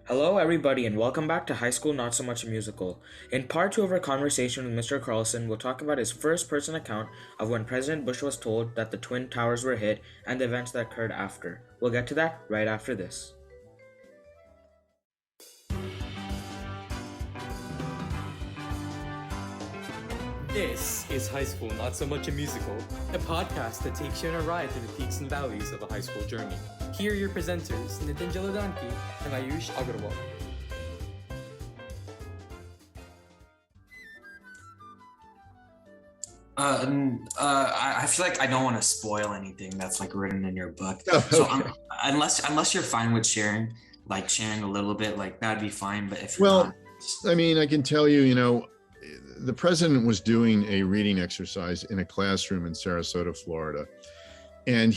Hello, everybody, and welcome back to High School Not So Much a Musical. In part two of our conversation with Mr. Carlson, we'll talk about his first person account of when President Bush was told that the Twin Towers were hit and the events that occurred after. We'll get to that right after this. This is High School Not So Much a Musical, a podcast that takes you on a ride through the peaks and valleys of a high school journey. Here are your presenters, Nitin Jaladanki and Ayush Agarwal. I feel like I don't want to spoil anything that's like written in your book. Oh, So okay. unless you're fine with sharing a little bit, like that'd be fine. But if you're Well, not, I mean, I can tell you, the president was doing a reading exercise in a classroom in Sarasota, Florida. And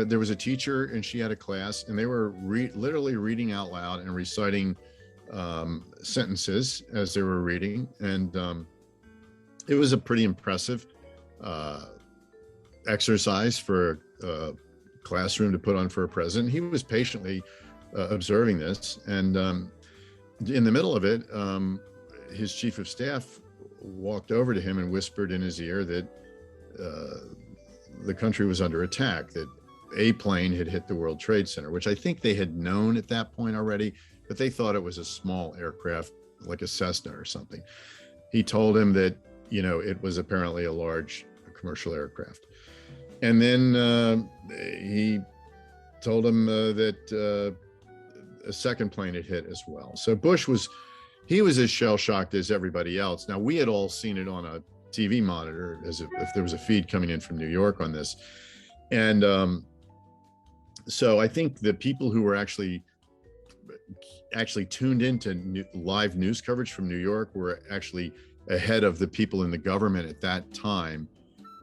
there was a teacher and she had a class and they were literally reading out loud and reciting sentences as they were reading. And it was a pretty impressive exercise for a classroom to put on for a president. He was patiently observing this. And in the middle of it, his chief of staff walked over to him and whispered in his ear that the country was under attack, that a plane had hit the World Trade Center, which I think they had known at that point already, but they thought it was a small aircraft like a Cessna or something. He told him that, it was apparently a large commercial aircraft. And then he told him that a second plane had hit as well. So Bush was as shell-shocked as everybody else. Now, we had all seen it on a TV monitor as if there was a feed coming in from New York on this. And so I think the people who were actually tuned into live news coverage from New York were actually ahead of the people in the government at that time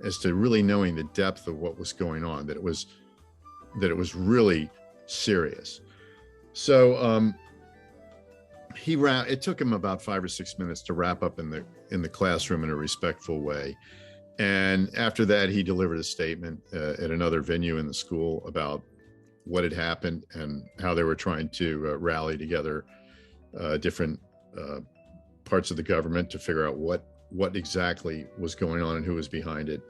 as to really knowing the depth of what was going on, that it was really serious. So it took him about 5 or 6 minutes to wrap up in the classroom in a respectful way. And after that, he delivered a statement at another venue in the school about what had happened and how they were trying to rally together different parts of the government to figure out what exactly was going on and who was behind it.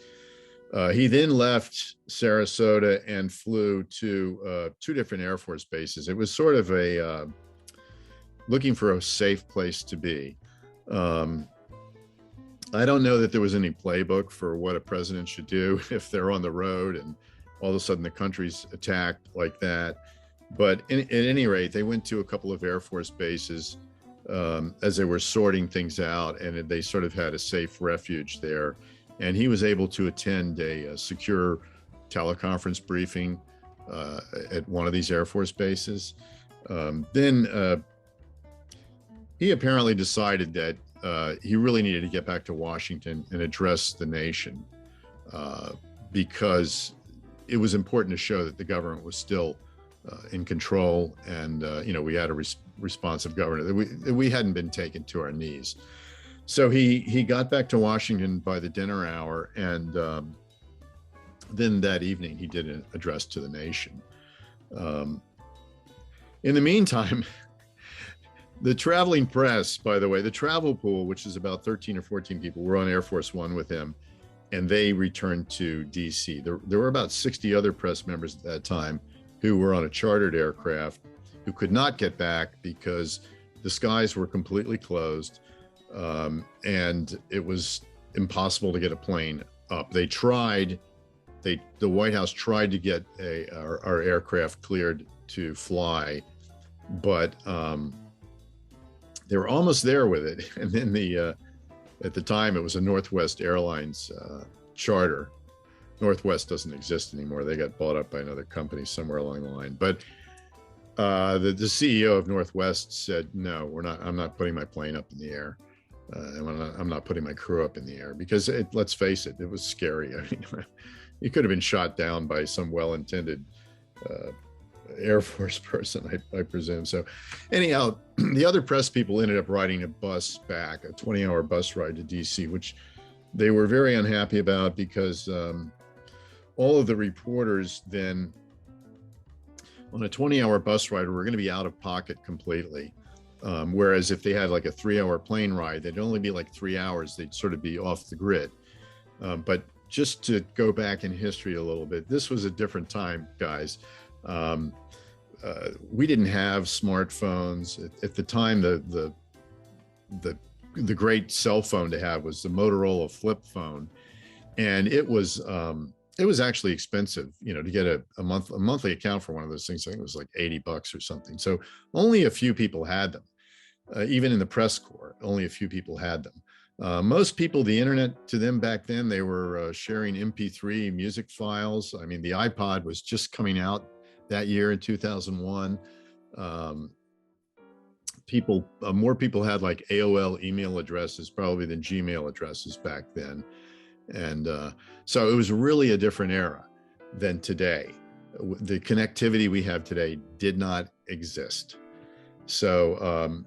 He then left Sarasota and flew to 2 different Air Force bases. It was sort of looking for a safe place to be. I don't know that there was any playbook for what a president should do if they're on the road and all of a sudden the country's attacked like that. But at any rate, they went to a couple of Air Force bases as they were sorting things out, and they sort of had a safe refuge there. And he was able to attend a secure teleconference briefing at one of these Air Force bases. Then he apparently decided that he really needed to get back to Washington and address the nation because it was important to show that the government was still in control, and we had a responsive government, that we hadn't been taken to our knees. So he got back to Washington by the dinner hour, and then that evening he did an address to the nation. In the meantime, the traveling press, by the way, the travel pool, which is about 13 or 14 people, were on Air Force One with him, and they returned to DC. There were about 60 other press members at that time who were on a chartered aircraft who could not get back because the skies were completely closed, and it was impossible to get a plane up. The White House tried to get our aircraft cleared to fly, but they were almost there with it. And then at the time, it was a Northwest Airlines charter. Northwest doesn't exist anymore. They got bought up by another company somewhere along the line. But the CEO of Northwest said, "No, I'm not putting my plane up in the air. I'm not putting my crew up in the air," because let's face it, it was scary. I mean, you could have been shot down by some well-intended Air Force person, I presume. So anyhow, the other press people ended up riding a bus back, a 20-hour bus ride to DC, which they were very unhappy about because all of the reporters then On a 20-hour bus ride, we're going to be out of pocket completely. Whereas if they had like a 3-hour plane ride, they'd only be like 3 hours. They'd sort of be off the grid. But just to go back in history a little bit, this was a different time, guys. We didn't have smartphones at the time. The great cell phone to have was the Motorola flip phone, and it was actually expensive, to get a monthly account for one of those things. I think it was like $80 or something. So only a few people had them. Even in the press corps, only a few people had them. Most people, the internet to them back then, they were sharing MP3 music files. I mean, the iPod was just coming out that year in 2001. More people had like AOL email addresses probably than Gmail addresses back then. And so it was really a different era than today. The connectivity we have today did not exist. So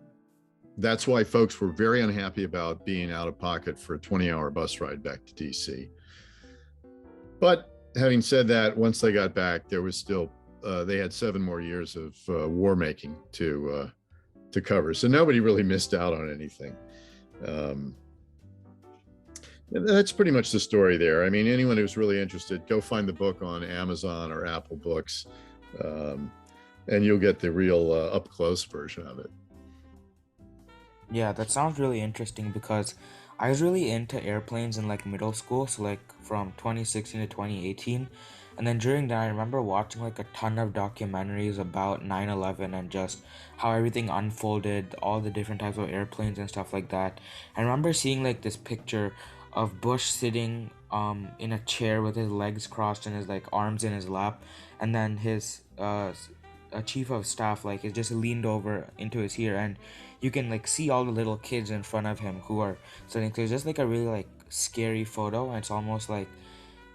that's why folks were very unhappy about being out of pocket for a 20-hour bus ride back to DC. But having said that, once they got back, there was still, they had 7 more years of war making to cover. So nobody really missed out on anything. That's pretty much the story there. I mean, anyone who's really interested, go find the book on Amazon or Apple Books, and you'll get the real up-close version of it. Yeah, that sounds really interesting because I was really into airplanes in like middle school, so like from 2016 to 2018. And then during that, I remember watching like a ton of documentaries about 9/11 and just how everything unfolded, all the different types of airplanes and stuff like that. I remember seeing like this picture of Bush sitting in a chair with his legs crossed and his like arms in his lap, and then his a chief of staff like is just leaned over into his ear, and you can like see all the little kids in front of him who are sitting. So it's just like a really like scary photo, and it's almost like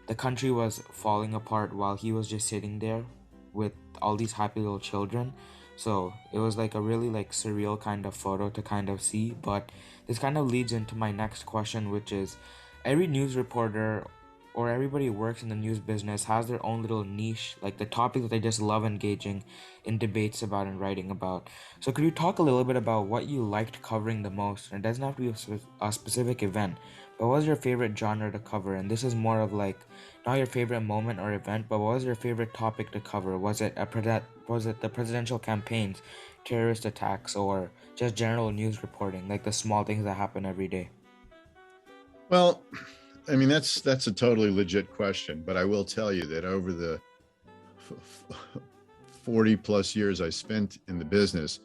the country was falling apart while he was just sitting there with all these happy little children. So it was like a really like surreal kind of photo to kind of see. But this kind of leads into my next question, which is every news reporter or everybody who works in the news business has their own little niche, like the topic that they just love engaging in debates about and writing about. So could you talk a little bit about what you liked covering the most? And it doesn't have to be a specific event, but what was your favorite genre to cover? And this is more of like not your favorite moment or event, but what was your favorite topic to cover? Was it the presidential campaigns, terrorist attacks, or just general news reporting, like the small things that happen every day? Well, I mean, that's a totally legit question, but I will tell you that over the 40 plus years I spent in the business,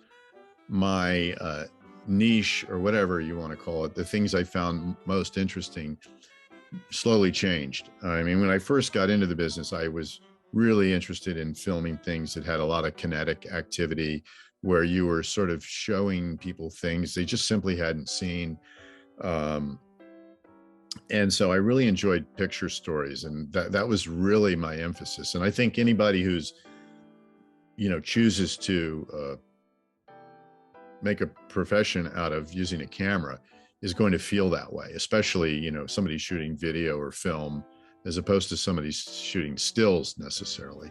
my niche, or whatever you want to call it, the things I found most interesting slowly changed. I mean, when I first got into the business, I was really interested in filming things that had a lot of kinetic activity, where you were sort of showing people things they just simply hadn't seen. And so I really enjoyed picture stories, and that was really my emphasis. And I think anybody who's, chooses to make a profession out of using a camera is going to feel that way, especially, somebody shooting video or film as opposed to somebody shooting stills necessarily.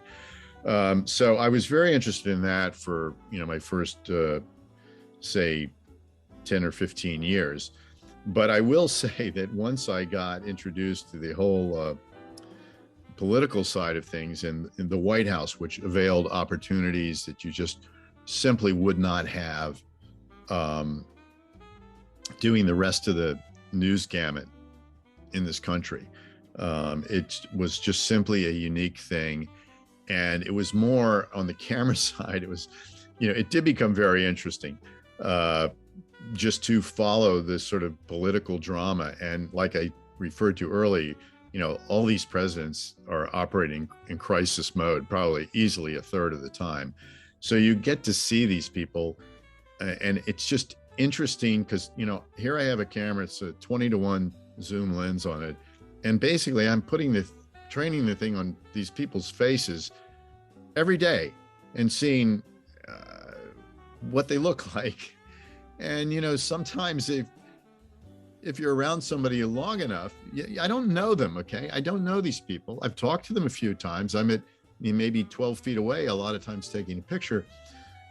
So I was very interested in that for, my first, say 10 or 15 years. But I will say that once I got introduced to the whole political side of things in the White House, which availed opportunities that you just simply would not have doing the rest of the news gamut in this country. It was just simply a unique thing. And it was more on the camera side. It was, it did become very interesting. Just to follow this sort of political drama. And like I referred to early, all these presidents are operating in crisis mode, probably easily a third of the time. So you get to see these people, and it's just interesting because, here I have a camera, it's a 20-to-1 zoom lens on it. And basically I'm training the thing on these people's faces every day and seeing what they look like. And, sometimes if you're around somebody long enough, I don't know them, okay? I don't know these people. I've talked to them a few times. I'm at maybe 12 feet away, a lot of times taking a picture.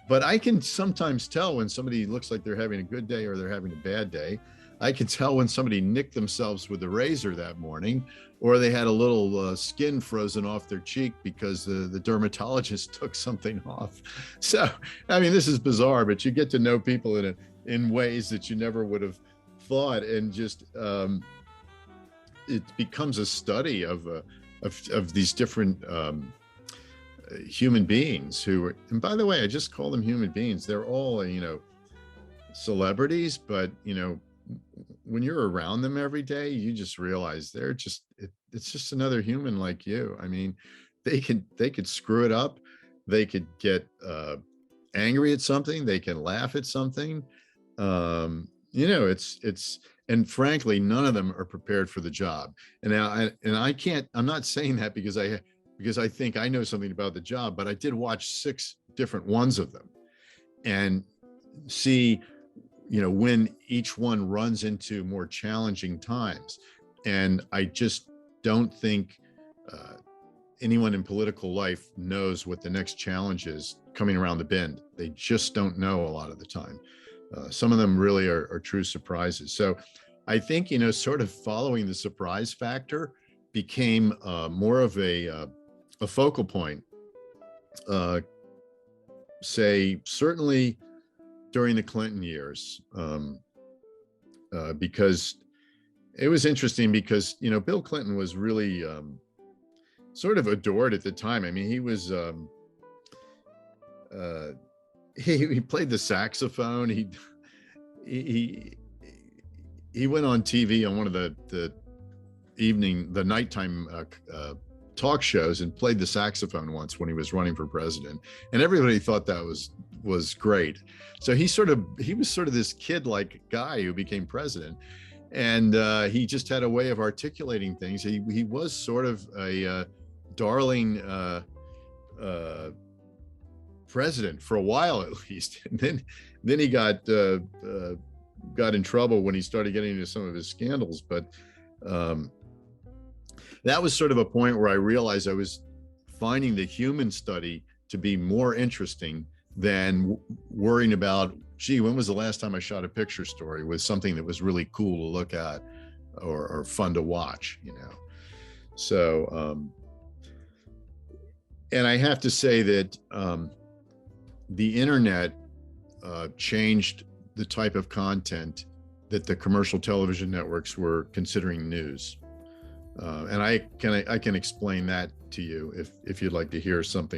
But I can sometimes tell when somebody looks like they're having a good day or they're having a bad day. I can tell when somebody nicked themselves with a razor that morning, or they had a little skin frozen off their cheek because the dermatologist took something off. So, I mean, this is bizarre, but you get to know people in ways that you never would have thought, and just it becomes a study of these different human beings who are, and by the way, I just call them human beings. They're all, celebrities, but, when you're around them every day, you just realize they're just, it's just another human like you. I mean, they could screw it up. They could get angry at something. They can laugh at something. It's, and frankly, none of them are prepared for the job. And now, I'm not saying that because I think I know something about the job, but I did watch 6 different ones of them and see, when each one runs into more challenging times. And I just don't think anyone in political life knows what the next challenge is coming around the bend. They just don't know a lot of the time. Some of them really are true surprises. So I think, sort of following the surprise factor became more of a focal point, say, certainly during the Clinton years, because it was interesting because, Bill Clinton was really sort of adored at the time. I mean, he was, he played the saxophone. He went on TV on one of the nighttime talk shows and played the saxophone once when he was running for president, and everybody thought that was great. So he was sort of this kid-like guy who became president, and he just had a way of articulating things. He was sort of a darling president for a while, at least, and then he got in trouble when he started getting into some of his scandals. But that was sort of a point where I realized I was finding the human study to be more interesting than worrying about, gee, when was the last time I shot a picture story with something that was really cool to look at or fun to watch, So, and I have to say that the internet changed the type of content that the commercial television networks were considering news. And I can explain that to you if you'd like to hear some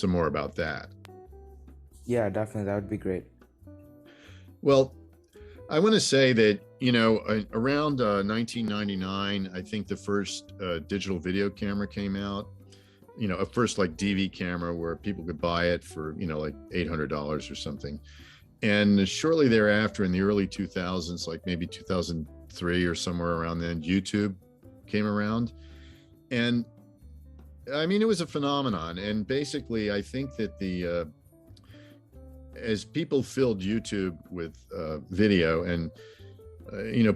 more about that. Yeah, definitely. That would be great. Well, I want to say that, around 1999, I think the first digital video camera came out, a first like DV camera where people could buy it for, like $800 or something. And shortly thereafter, in the early 2000s, like maybe 2003 or somewhere around then, YouTube came around. And I mean, it was a phenomenon. And basically, I think that as people filled YouTube with video, and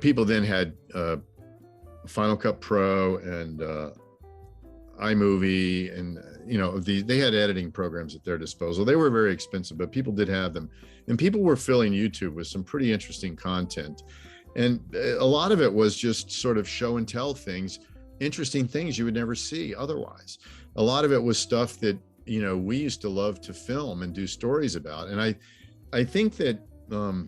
people then had Final Cut Pro and iMovie, and they had editing programs at their disposal. They were very expensive, but people did have them, and people were filling YouTube with some pretty interesting content. And a lot of it was just sort of show and tell things, interesting things you would never see otherwise. A lot of it was stuff that we used to love to film and do stories about. And I think that the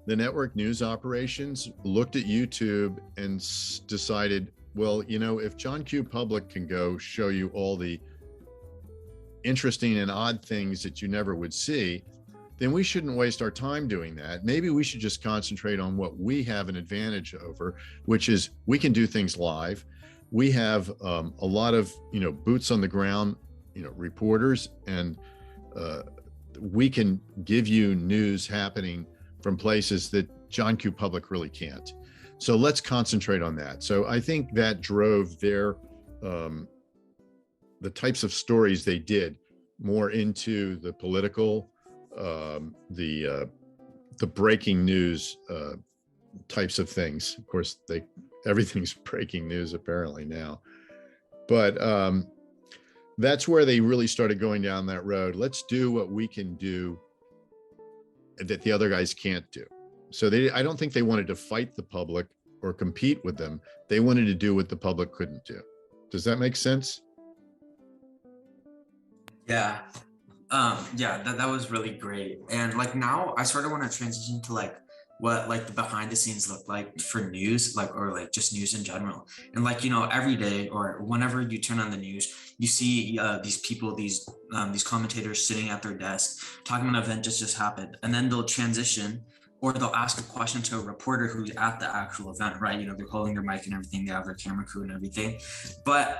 network news operations looked at YouTube and decided, well, if John Q. Public can go show you all the interesting and odd things that you never would see, then we shouldn't waste our time doing that. Maybe we should just concentrate on what we have an advantage over, which is we can do things live. We have a lot of, boots on the ground, reporters, and we can give you news happening from places that John Q. Public really can't. So let's concentrate on that. So I think that drove their, the types of stories they did more into the political, the breaking news types of things. Of course, everything's breaking news apparently now. But that's where they really started going down that road. Let's do what we can do that the other guys can't do. So I don't think they wanted to fight the public or compete with them. They wanted to do what the public couldn't do. Does that make sense? Yeah. Yeah, that was really great. And like now I sort of want to transition to like what like the behind the scenes look like for news, like or like just news in general. And like, you know, every day or whenever you turn on the news, you see these people, these commentators sitting at their desk talking about an event just happened, and then they'll transition or they'll ask a question to a reporter who's at the actual event, right? You know, they're holding their mic and everything, they have their camera crew and everything. But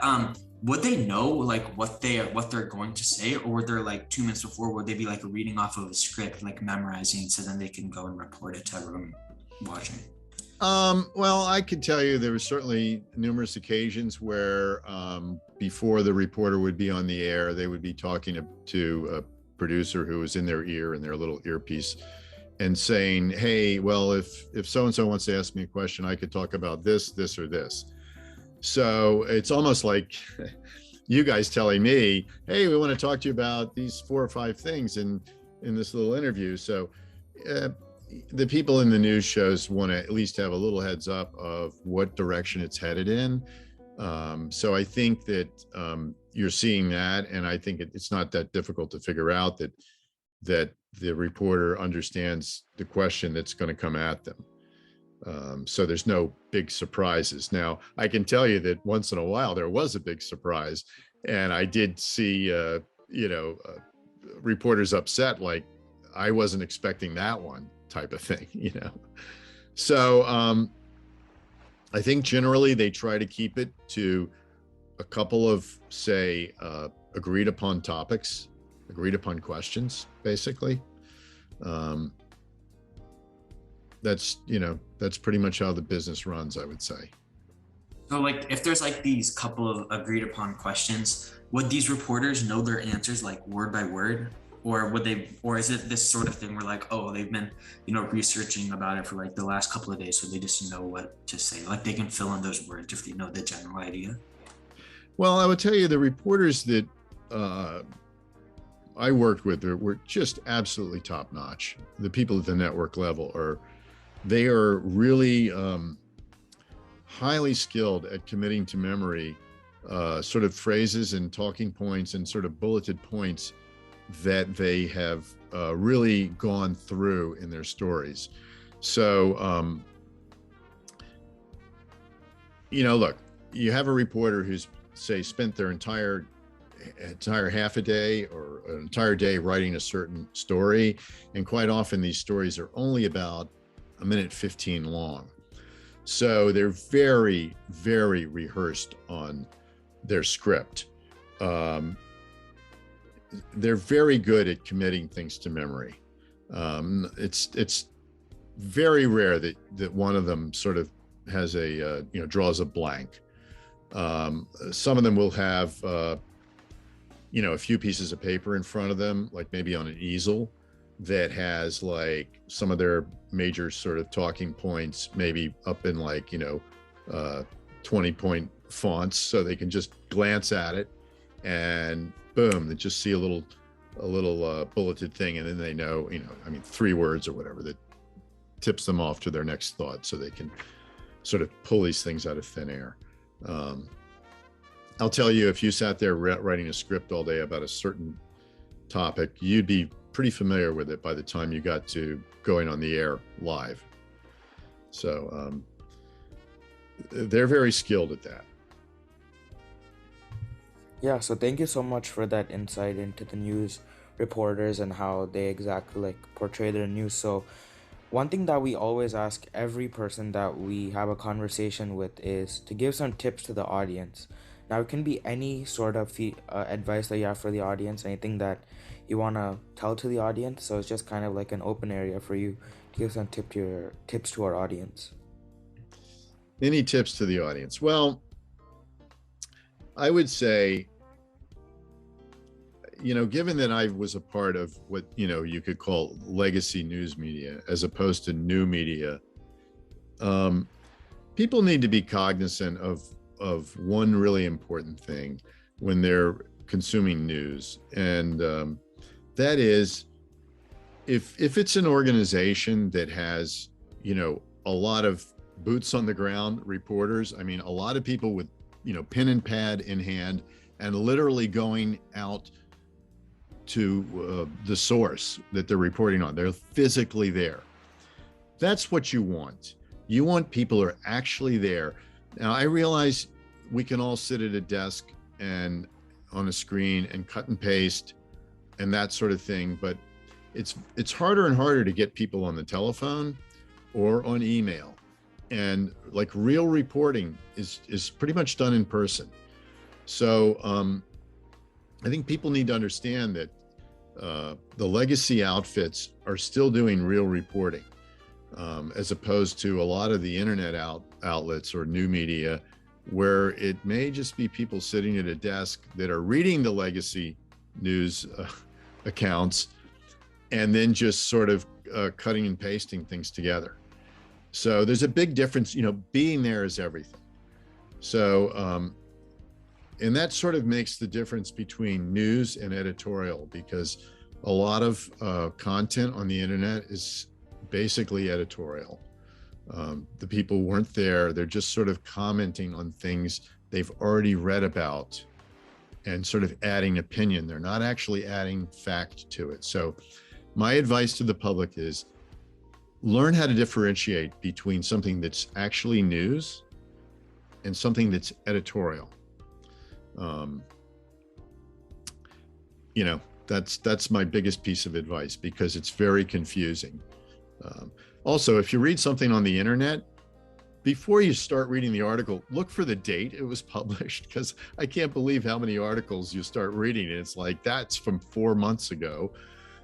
would they know like what they're going to say, or would there like 2 minutes before, would they be like reading off of a script, like memorizing, so then they can go and report it to everyone watching? Well, I could tell you there were certainly numerous occasions where before the reporter would be on the air, they would be talking to a producer who was in their ear, in their little earpiece, and saying, hey, well, if so-and-so wants to ask me a question, I could talk about this, this, or this. So it's almost like you guys telling me, hey, we want to talk to you about these 4 or 5 things in this little interview. So the people in the news shows want to at least have a little heads up of what direction it's headed in. So I think that you're seeing that, and I think it's not that difficult to figure out that the reporter understands the question that's going to come at them. So there's no big surprises. Now, I can tell you that once in a while there was a big surprise, and I did see, reporters upset, like I wasn't expecting that one type of thing, you know. So I think generally they try to keep it to a couple of, say, agreed upon topics, agreed upon questions, basically. That's pretty much how the business runs, I would say. So like if there's like these couple of agreed upon questions, would these reporters know their answers like word by word? Or is it this sort of thing where like, oh, they've been, researching about it for like the last couple of days, so they just know what to say, like they can fill in those words if they know the general idea? Well, I would tell you the reporters that I worked with were just absolutely top notch. The people at the network level they are really highly skilled at committing to memory sort of phrases and talking points and sort of bulleted points that they have really gone through in their stories. So, look, you have a reporter who's, say, spent their entire half a day or an entire day writing a certain story. And quite often these stories are only about 1:15 long. So they're very, very rehearsed on their script. They're very good at committing things to memory. It's very rare that one of them sort of has draws a blank. Some of them will have a few pieces of paper in front of them, like maybe on an easel, that has like some of their major sort of talking points, maybe up in 20-point fonts, so they can just glance at it and boom, they just see a little bulleted thing, and then they know, 3 words or whatever that tips them off to their next thought, so they can sort of pull these things out of thin air. I'll tell you, if you sat there writing a script all day about a certain topic, you'd be pretty familiar with it by the time you got to going on the air live. So they're very skilled at that. Yeah, so thank you so much for that insight into the news reporters and how they exactly portray their news. So one thing that we always ask every person that we have a conversation with is to give some tips to the audience. Now, it can be any sort of advice that you have for the audience, anything that you want to tell to the audience. So it's just kind of like an open area for you to give some tips to our audience. Any tips to the audience? Well, I would say, given that I was a part of what, you could call legacy news media as opposed to new media, people need to be cognizant of one really important thing when they're consuming news, and that is, if it's an organization that has, a lot of boots on the ground reporters, I mean, a lot of people with, pen and pad in hand and literally going out to the source that they're reporting on. They're physically there. That's what you want. You want people who are actually there. Now, I realize we can all sit at a desk and on a screen and cut and paste and that sort of thing, but it's harder and harder to get people on the telephone or on email. And like real reporting is pretty much done in person. So I think people need to understand that the legacy outfits are still doing real reporting, as opposed to a lot of the internet outlets or new media, where it may just be people sitting at a desk that are reading the legacy news accounts and then just sort of cutting and pasting things together. So there's a big difference, being there is everything. So, and that sort of makes the difference between news and editorial, because a lot of content on the internet is basically editorial. The people weren't there. They're just sort of commenting on things they've already read about and sort of adding opinion. They're not actually adding fact to it. So my advice to the public is learn how to differentiate between something that's actually news and something that's editorial. That's my biggest piece of advice, because it's very confusing. Also, if you read something on the internet, before you start reading the article, look for the date it was published, because I can't believe how many articles you start reading and it's like, that's from 4 months ago.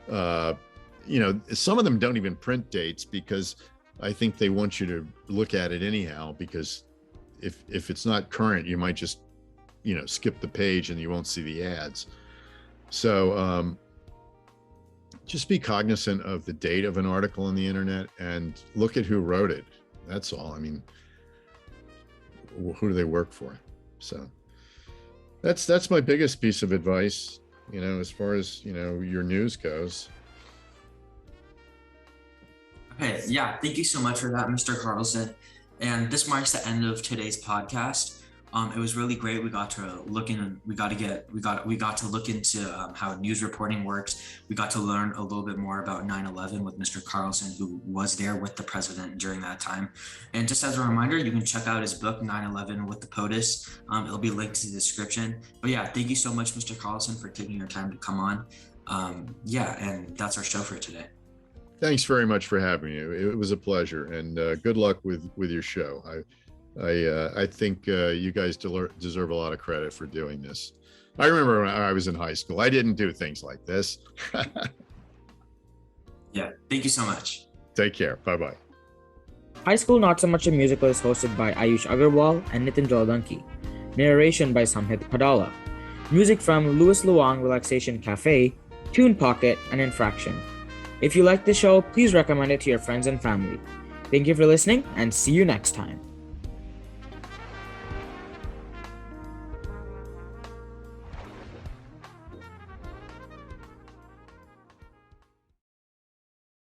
Some of them don't even print dates, because I think they want you to look at it anyhow, because if it's not current, you might just, skip the page and you won't see the ads. So just be cognizant of the date of an article on the internet and look at who wrote it. That's all. I mean, who do they work for? So that's my biggest piece of advice, as far as, your news goes. Okay, yeah, thank you so much for that, Mr. Carlson. And this marks the end of today's podcast. It was really great. We got to look in. We got to look into how news reporting works. We got to learn a little bit more about 9/11 with Mr. Carlson, who was there with the president during that time. And just as a reminder, you can check out his book 9/11 with the POTUS. It'll be linked in the description. But yeah, thank you so much, Mr. Carlson, for taking your time to come on. And that's our show for today. Thanks very much for having me. It was a pleasure, and good luck with your show. I think you guys deserve a lot of credit for doing this. I remember when I was in high school, I didn't do things like this. Yeah, thank you so much. Take care. Bye-bye. High School Not So Much a Musical is hosted by Ayush Agarwal and Nitin Jaladanki. Narration by Samhit Padala. Music from Louis Luang Relaxation Cafe, Tune Pocket, and Infraction. If you like the show, please recommend it to your friends and family. Thank you for listening, and see you next time.